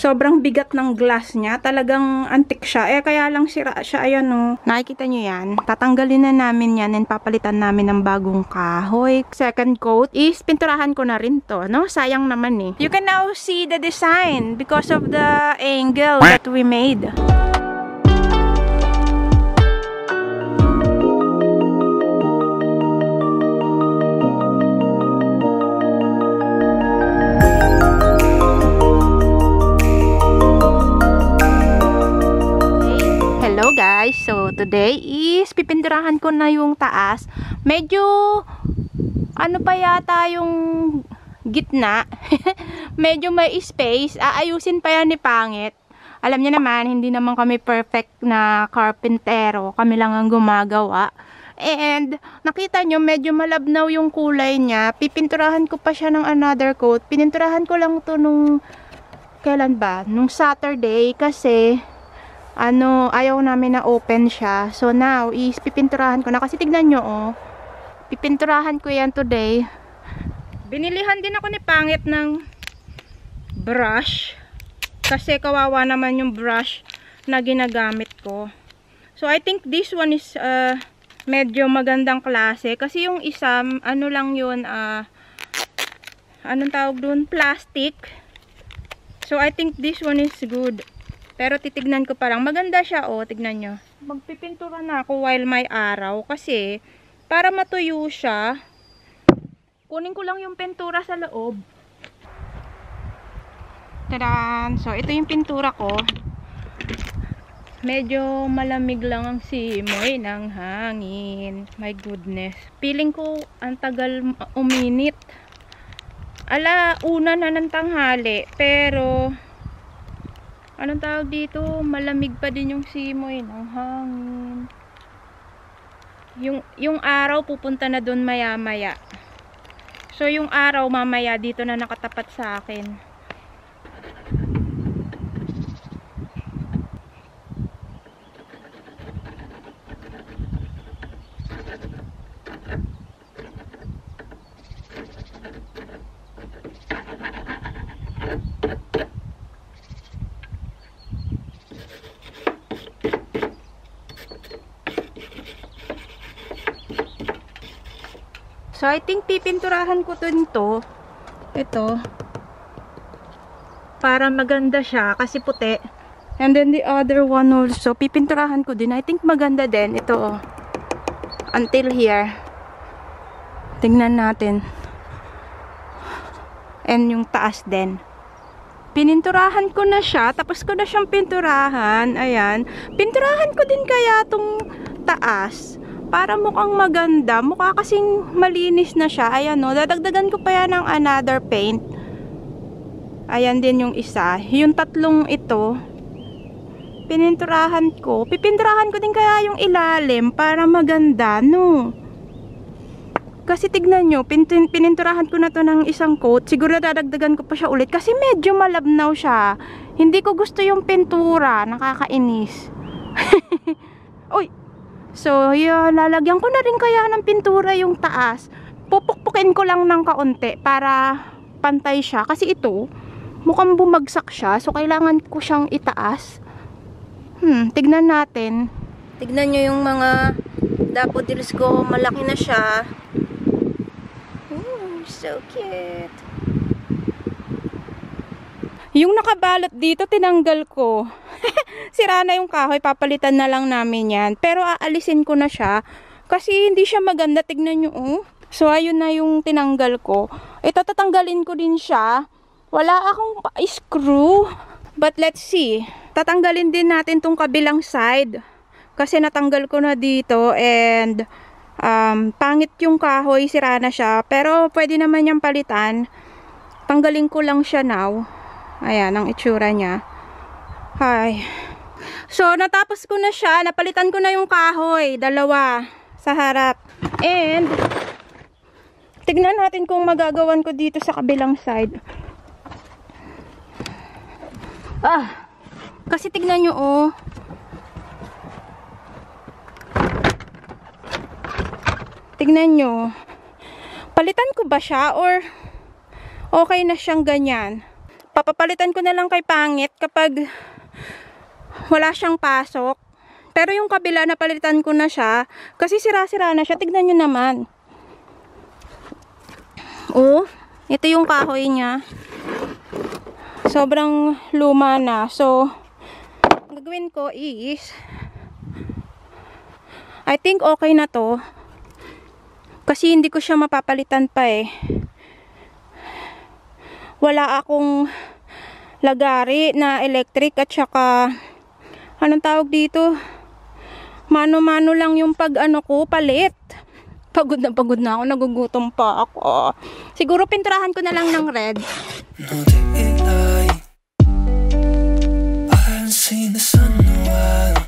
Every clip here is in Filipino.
Sobrang bigat ng glass niya. Talagang antik siya. Kaya lang sira siya. Ayan o. Nakikita nyo yan. Tatanggalin na namin yan and papalitan namin ng bagong kahoy. Second coat is pinturahan ko na rin to. No? Sayang naman eh. You can now see the design because of the angle that we made. Guys, so today is pipinturahan ko na yung taas. Medyo ano pa yata yung gitna. Medyo may space. Aayusin pa yan ni Pangit. Alam niya naman, hindi naman kami perfect na karpentero. Kami lang ang gumagawa. And nakita nyo, medyo malabnaw yung kulay niya. Pipinturahan ko pa siya ng another coat. Pininturahan ko lang to nung kailan ba? Nung Saturday kasi ayaw namin na open siya. So now, is pipinturahan ko na. Kasi tignan nyo, oh. Pipinturahan ko yan today. Binilihan din ako ni Pangit ng brush. Kasi kawawa naman yung brush na ginagamit ko. So I think this one is medyo magandang klase. Kasi yung isa, ano lang yun, anong tawag dun? Plastic. So I think this one is good. Pero titignan ko parang maganda siya, oh, tignan nyo. Magpipintura na ako while may araw kasi para matuyo siya, kunin ko lang yung pintura sa loob. Tadan! So, ito yung pintura ko. Medyo malamig lang ang simoy ng hangin. My goodness. Feeling ko ang tagal uminit. Una na ng tanghali, pero anong tawag dito? Malamig pa din yung simoy ng hangin. Yung araw pupunta na doon maya-maya. So yung araw mamaya dito na nakatapat sa akin. So, I think pipinturahan ko din to. Ito. Para maganda siya. Kasi puti. And then the other one also. Pipinturahan ko din. I think maganda din. Ito. Oh. Until here. Tingnan natin. And yung taas din. Pininturahan ko na siya. Tapos ko na siyang pinturahan. Ayan. Pinturahan ko din kaya tong taas. Para mukhang maganda. Mukha kasing malinis na siya. Ayan o. Dadagdagan ko pa yan ng another paint. Ayan din yung isa. Yung tatlong ito. Pininturahan ko. Pipinturahan ko din kaya yung ilalim. Para maganda. No. Kasi tignan nyo. Pininturahan ko na to ng isang coat. Siguro dadagdagan ko pa siya ulit. Kasi medyo malabnaw siya. Hindi ko gusto yung pintura. Nakakainis. Uy. So, yun, lalagyan ko na rin kaya ng pintura yung taas. Pupukpukin ko lang ng kaunti para pantay siya. Kasi ito, mukhang bumagsak siya. So, kailangan ko siyang itaas. Tignan natin. Tignan nyo yung mga daffodils ko. Malaki na siya. So cute. Yung nakabalot dito, tinanggal ko. Sira na yung kahoy, papalitan na lang namin yan. Pero aalisin ko na siya. Kasi hindi siya maganda, tignan nyo, oh. So, ayun na yung tinanggal ko. Ito, tatanggalin ko din siya. Wala akong screw. But let's see. Tatanggalin din natin tong kabilang side. Kasi natanggal ko na dito. And, pangit yung kahoy, sira na siya. Pero, pwede naman niyang palitan. Tanggalin ko lang siya now. Ayan, ang itsura niya. Hi. So, natapos ko na siya. Napalitan ko na yung kahoy. Dalawa. Sa harap. And, tignan natin kung magagawan ko dito sa kabilang side. Kasi tignan nyo, oh. Tignan nyo. Palitan ko ba siya or okay na siyang ganyan? Papapalitan ko na lang kay Pangit kapag wala siyang pasok. Pero yung kabila, napalitan ko na siya. Kasi sira-sira na siya. Tignan nyo naman. Oh, ito yung kahoy niya. Sobrang luma na. So, ang gagawin ko is, I think okay na to. Kasi hindi ko siya mapapalitan pa eh. Wala akong lagari na electric at saka, anong tawag dito? Mano-mano lang yung palit. Pagod na ako, nagugutom pa ako. Siguro pinturahan ko na lang ng red. Seen the sun in a while.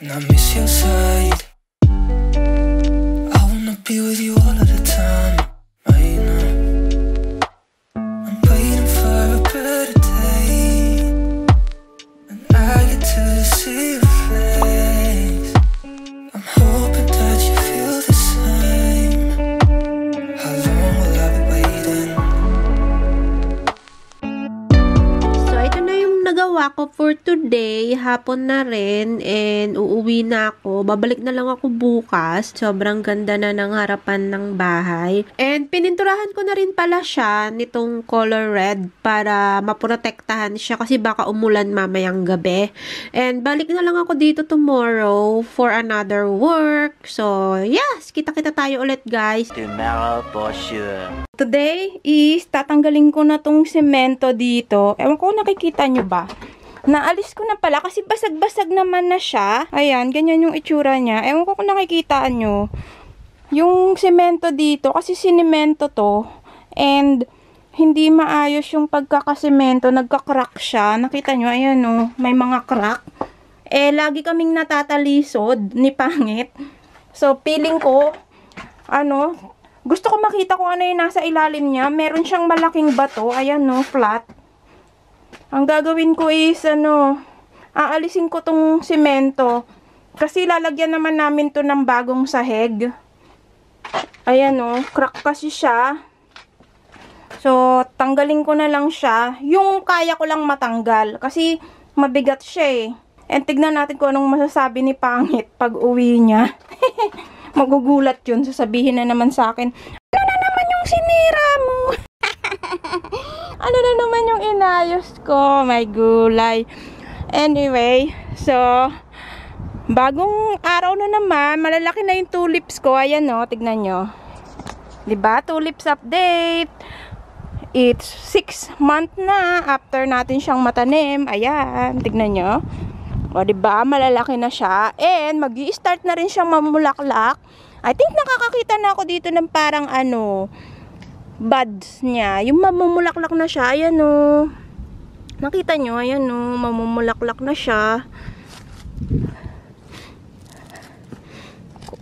And I miss your side. I wanna be with you all of the time. Right now I'm waiting for a better day, and I get to see your face. I'm hoping that you feel the same. How long will I be waiting? Nagawa ko for today, hapon na rin, and uuwi na ako. Babalik na lang ako bukas. Sobrang ganda na ng harapan ng bahay. And pininturahan ko na rin pala siya nitong color red para maprotektahan siya kasi baka umulan mamayang gabi. And balik na lang ako dito tomorrow for another work. So, yes! Kita-kita tayo ulit, guys. Tomorrow for sure. Today is tatanggalin ko na tong semento dito. Ewan ko nakikita nyo ba? Naalis ko na pala kasi basag-basag naman na siya. Ayan, ganyan yung itsura niya. Ewan ko kung nakikita nyo. Yung semento dito, kasi sinemento to. And hindi maayos yung pagkakasemento. Nagka-crack siya. Nakita nyo, ayan o. May mga crack. Eh, lagi kaming natatalisod ni Pangit. So, feeling ko, gusto ko makita kung ano yung nasa ilalim niya. Meron siyang malaking bato. Ayan no, flat. Ang gagawin ko is, aalisin ko tong semento. Kasi lalagyan naman namin to ng bagong sahig. Ayan no, crack kasi siya. So, tanggalin ko na lang siya. Yung kaya ko lang matanggal. Kasi mabigat siya eh. And tignan natin kung anong masasabi ni Pangit pag uwi niya. Magugulat yun. Sasabihin na naman sa akin, ano na naman yung sinira mo? Ano na naman yung inayos ko? May gulay. Anyway, so, bagong araw na naman. Malalaki na yung tulips ko. Ayan no, tignan nyo. Diba? Tulips update. It's 6 month na after natin siyang matanim. Ayan, tignan nyo. O, diba? Malalaki na siya. And, mag-i-start na rin siyang mamulaklak. I think nakakakita na ako dito ng parang buds niya. Yung mamumulaklak na siya. Ayan o. Nakita nyo? Ayan o. Mamumulaklak na siya.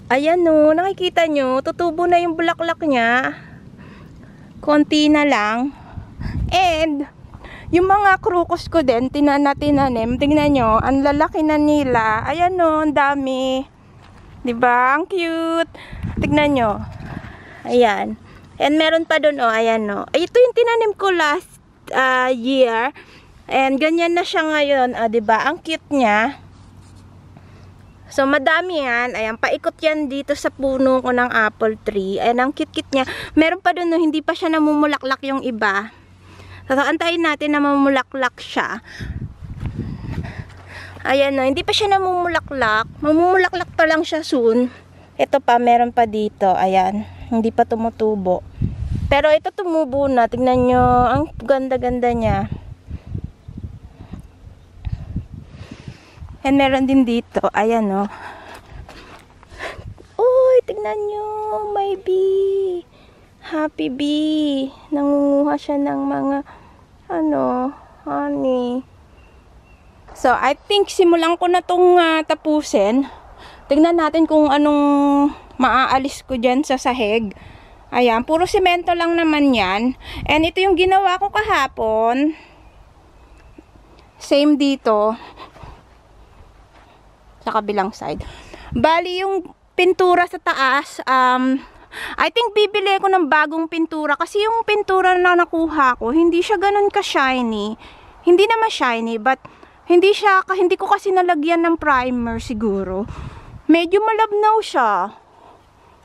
Ayan o. Nakikita nyo? Tutubo na yung bulaklak niya. Konti na lang. And, yung mga krukos ko din, tinanim. Tingnan nyo, ang lalaki na nila. Ayan o, ang dami. Diba? Ang cute. Tignan nyo. Ayan. And meron pa dun o, ayan o. Ito yung tinanim ko last year. And ganyan na siya ngayon. Diba? Ang cute niya. So, madami yan. Ayan, paikot yan dito sa puno ko ng apple tree. Ayan, ang cute-cute niya. Meron pa dun o, hindi pa siya namumulaklak yung iba. So, antayin natin na mamulaklak siya. Ayan na, hindi pa siya namumulaklak. Mamumulaklak pa lang siya soon. Ito pa, meron pa dito. Ayan, hindi pa tumutubo. Pero ito tumubo na. Tingnan nyo, ang ganda-ganda niya. And meron din dito. Ayan o. Uy, tingnan nyo, may bee. Happy bee. Nangunguha siya ng mga honey. So, I think simulan ko na itong tapusin. Tignan natin kung anong maaalis ko dyan sa sahig. Ayan, puro semento lang naman yan. And ito yung ginawa ko kahapon. Same dito. Sa kabilang side. Bali, yung pintura sa taas, I think bibili ako ng bagong pintura kasi yung pintura na nakuha ko, hindi siya ganun ka-shiny. Hindi naman shiny, but hindi ko kasi nalagyan ng primer siguro. Medyo malabnaw siya.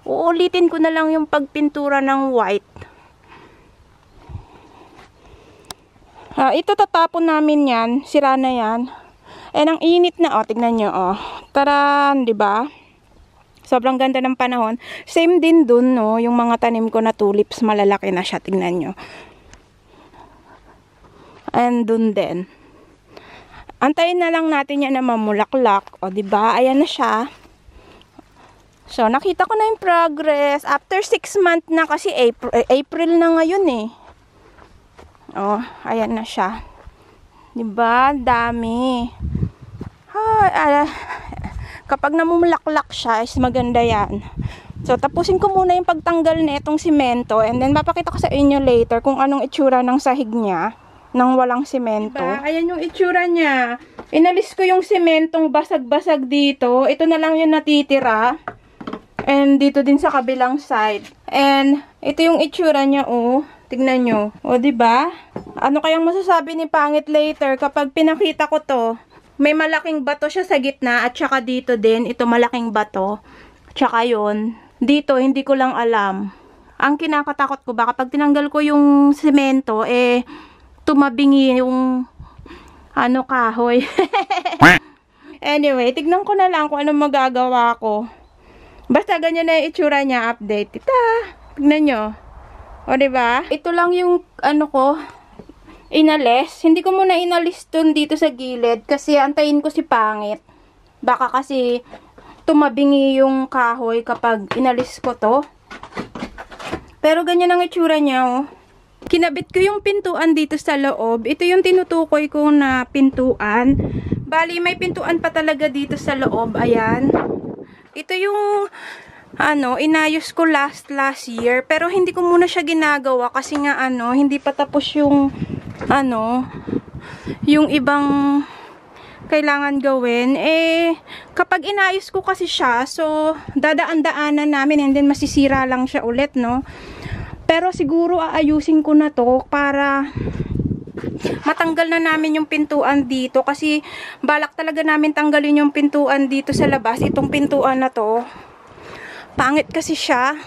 Uulitin ko na lang yung pagpintura ng white. Ito tatapon namin yan. Sira na yan. And ang init na, tignan nyo, Taran, di ba? Sobrang ganda ng panahon. Same din dun, no? Yung mga tanim ko na tulips, malalaki na siya. Tignan nyo. And dun din. Antayin na lang natin yan na mamulaklak. O, di ba? Ayan na siya. So, nakita ko na yung progress. After 6 months na kasi April na ngayon eh. Oh, ayan na siya. Diba? Dami. Kapag namumulaklak siya, is maganda yan. So, tapusin ko muna yung pagtanggal na itong simento. And then, mapakita ko sa inyo later kung anong itsura ng sahig niya nang walang simento. Diba? Ayan yung itsura niya. Inalis ko yung simentong basag-basag dito. Ito na lang yung natitira. And dito din sa kabilang side. And ito yung itsura niya, Tignan nyo. O, diba? Ano kayang masasabi ni Pangit later kapag pinakita ko to? May malaking bato siya sa gitna at saka dito din, ito malaking bato. Tsaka yun. Dito, hindi ko lang alam. Ang kinakatakot ko ba, kapag tinanggal ko yung semento, tumabingi yung kahoy. Anyway, tignan ko na lang kung anong magagawa ko. Basta ganyan na yung itsura niya, update. Tignan nyo. O, diba? Ito lang yung, inalis. Hindi ko muna inalis dun dito sa gilid kasi antayin ko si Pangit. Baka kasi tumabingi yung kahoy kapag inalis ko to. Pero ganyan ang itsura niya, Kinabit ko yung pintuan dito sa loob. Ito yung tinutukoy ko na pintuan. Bali, may pintuan pa talaga dito sa loob. Ayan. Ito yung inayos ko last year, pero hindi ko muna siya ginagawa kasi nga hindi pa tapos yung yung ibang kailangan gawin. Kapag inayos ko kasi siya, so dadaan-daanan namin and then masisira lang siya ulit, no? Pero siguro aayusin ko na to para matanggal na namin yung pintuan dito kasi balak talaga namin tanggalin yung pintuan dito sa labas, itong pintuan na to. Pangit kasi siya.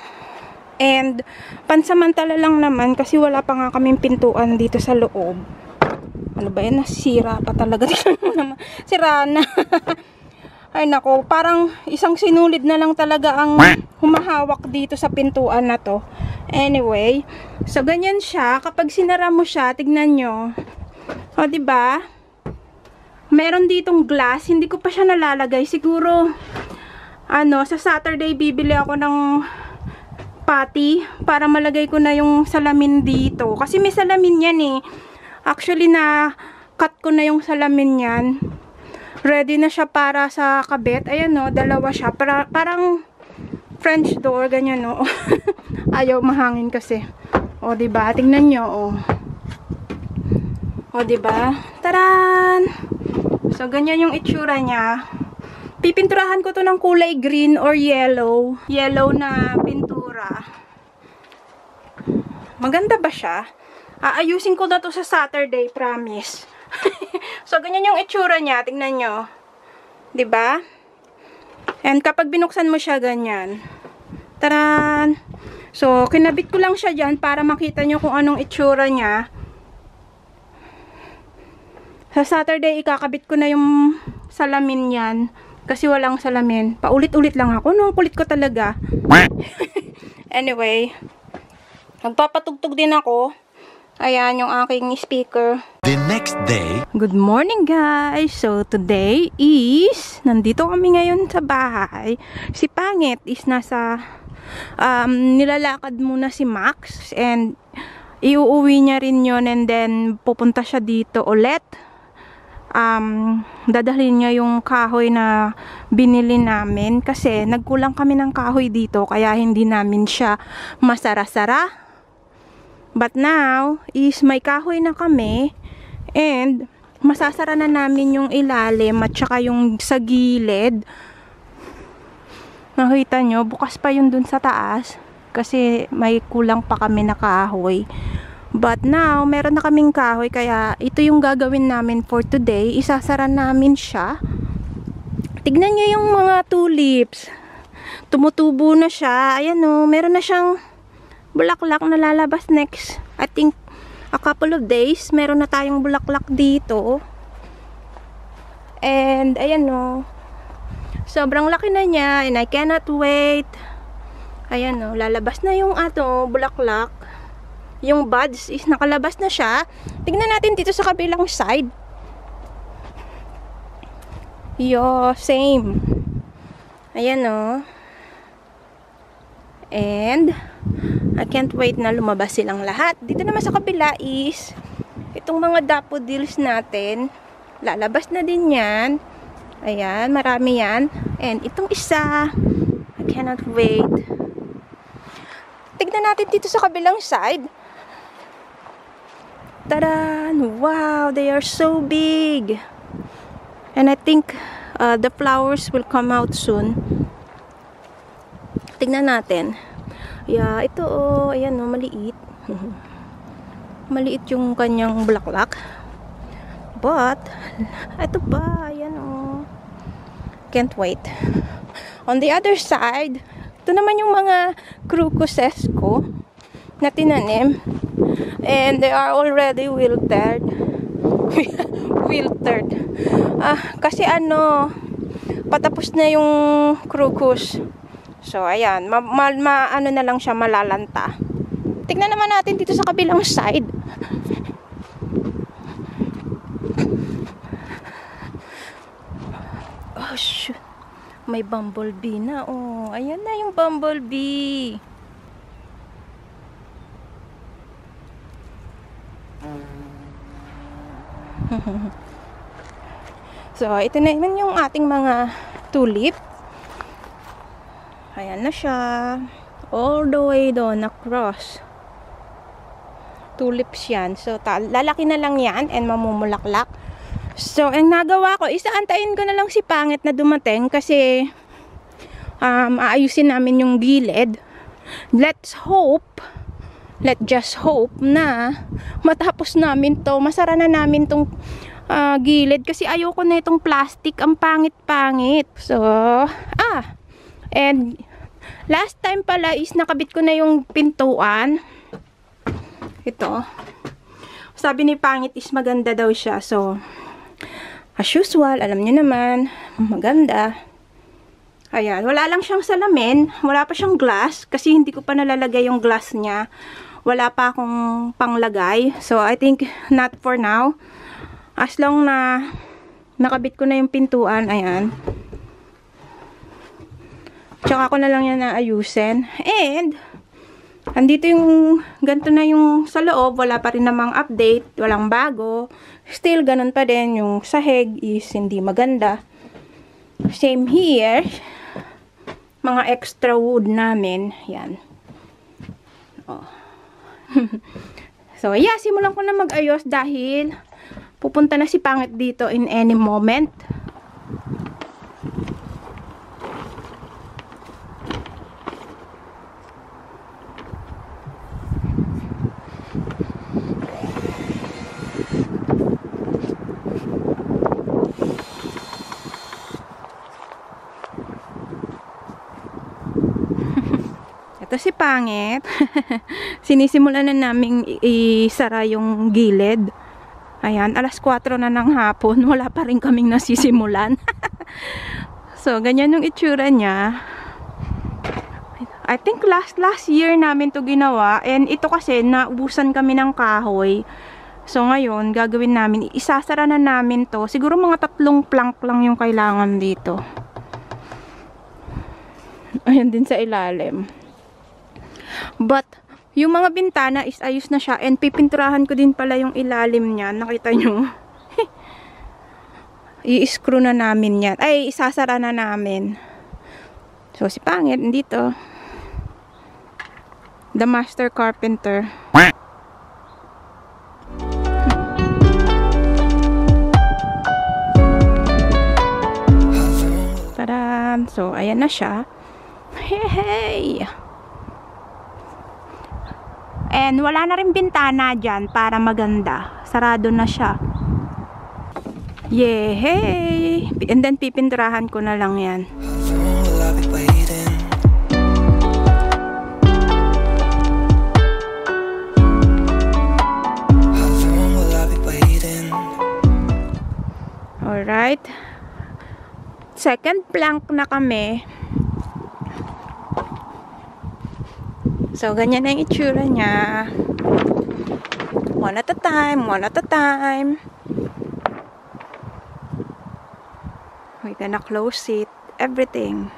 And pansamantala lang naman kasi wala pa nga kaming pintuan dito sa loob. Ano ba yan? Nasira pa talaga. Sira na. Ay nako, parang isang sinulid na lang talaga ang humahawak dito sa pintuan na to. Anyway, so ganyan siya. Kapag sinara mo siya, tignan nyo. O, diba? Meron ditong glass. Hindi ko pa siya nalalagay. Siguro sa Saturday bibili ako ng pati para malagay ko na yung salamin dito kasi may salamin yan actually na cut ko na yung salamin yan, ready na siya para sa kabit. Ayan dalawa siya, parang French door, ganyan ayaw mahangin kasi. O diba, tingnan nyo o diba, taran. So ganyan yung itsura niya. Pipinturahan ko to ng kulay green or yellow. Yellow na pintura. Maganda ba siya? Aayusin ko na to sa Saturday, promise. So, ganyan yung itsura niya. Tingnan nyo. Diba? And kapag binuksan mo siya, ganyan. Taran! So, kinabit ko lang siya dyan para makita nyo kung anong itsura niya. Sa Saturday, ikakabit ko na yung salamin yan. Kasi walang salamin. Paulit-ulit lang ako. Ang kulit ko talaga. Anyway. Magpapatugtog din ako. Ayan yung aking speaker. The next day. Good morning guys. So today is nandito kami ngayon sa bahay. Si Pangit is nasa nilalakad muna si Max. And iuuwi niya rin yun. And then pupunta siya dito ulit. Dadalhin niya yung kahoy na binili namin kasi nagkulang kami ng kahoy dito kaya hindi namin siya masara-sara. But now is may kahoy na kami and masasara na namin yung ilalim at saka yung sa gilid. Nakita nyo, bukas pa yun dun sa taas kasi may kulang pa kami na kahoy. But now, meron na kaming kahoy, kaya ito yung gagawin namin for today. Isasara namin siya. Tignan nyo yung mga tulips. Tumutubo na siya. Ayan o, meron na siyang bulaklak na lalabas next. I think a couple of days, meron na tayong bulaklak dito. And ayan o, sobrang laki na niya and I cannot wait. Ayan o, lalabas na yung bulaklak. Yung buds is nakalabas na siya. Tignan natin dito sa kabilang side. Yo, same. Ayan o. And I can't wait na lumabas silang lahat. Dito naman sa kabila is itong mga daffodils natin. Lalabas na din yan. Ayan, marami yan. And itong isa, I cannot wait. Tignan natin dito sa kabilang side. Tadan! Wow, they are so big. And I think the flowers will come out soon. Tignan natin. Yeah, ito oh, ayan oh, maliit. Maliit yung kanyang bulaklak. But, ito pa, ayan oh. Can't wait. On the other side, ito naman yung mga crocuses ko na tinanim. And they are already wilted. Wilted. Kasi patapos na yung crocus. So, ayan. Ano na lang siya, malalanta. Tignan naman natin dito sa kabilang side. Oh, shoot. May bumblebee na. Oh, ayan na yung bumblebee. So, ito na naman yung ating mga tulip. Ayan na siya. All the way doon, across. Tulips yan. So, lalaki na lang yan and mamumulaklak. So, ang nagawa ko, antayin ko na lang si Pangit na dumating kasi aayusin namin yung gilid. Let's just hope na matapos namin to. Masara na namin tong gilid kasi ayoko na itong plastic. Ang pangit-pangit. So, and last time pala is nakabit ko na yung pintuan. Ito. Sabi ni Pangit is maganda daw siya. So, as usual, alam niyo naman, maganda. Ayan, wala lang siyang salamin. Wala pa siyang glass kasi hindi ko pa nalalagay yung glass niya. Wala pa akong panglagay. So, I think not for now. As long na nakabit ko na yung pintuan, ayan. Tsaka ko na lang yan naayusin. And, andito yung, ganito na yung sa loob. Wala pa rin namang update. Walang bago. Still, ganun pa din. Yung sahig is hindi maganda. Same here. Mga extra wood namin. Yan. Oh. So, yeah, simulan ko na mag-ayos dahil pupunta na si Pangit dito in any moment. Ito si Pangit. Sinisimulan na namin isara yung gilid. Ayan, alas 4 na ng hapon. Wala pa rin kaming nasisimulan. So, ganyan yung itsura niya. I think last year namin to ginawa. And ito kasi, naubusan kami ng kahoy. So, ngayon, gagawin namin. Isasara na namin to. Siguro mga 3 plank lang yung kailangan dito. Ayan din sa ilalim. But, yung mga bintana is ayos na siya. And pipinturahan ko din pala yung ilalim niya. Nakita nyo? I-screw na namin yan. Ay, isasara na namin. So, si Pangit, dito. The master carpenter. Tada! So, ayan na siya. Hey! And wala na rin bintana dyan para maganda. Sarado na siya. Yehey! And then pipinturahan ko na lang yan. Alright. Second plank na kami. So, ganyan na yung itsura niya. One at a time, one at a time. We're gonna close it, everything.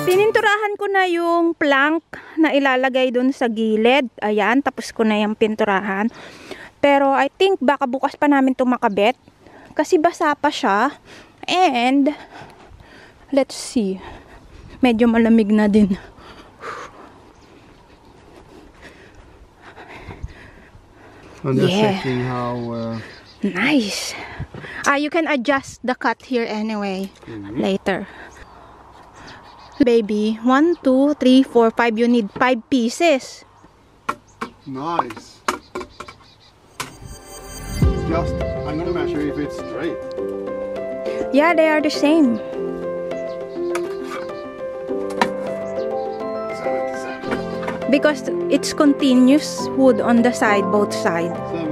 Pininturahan ko na yung plank na ilalagay dun sa gilid. Ayan, tapos ko na yung pinturahan. Pero I think baka bukas pa namin ito makabit. Kasi basa pa siya. And, let's see. Medyo malamig na din. I'm just checking how... Nice. You can adjust the cut here anyway. Later. Baby, 1, 2, 3, 4, 5. You need 5 pieces. Nice. Just, I'm gonna measure if it's straight. Yeah, they are the same. 77. Because it's continuous wood on the side, both sides. 77.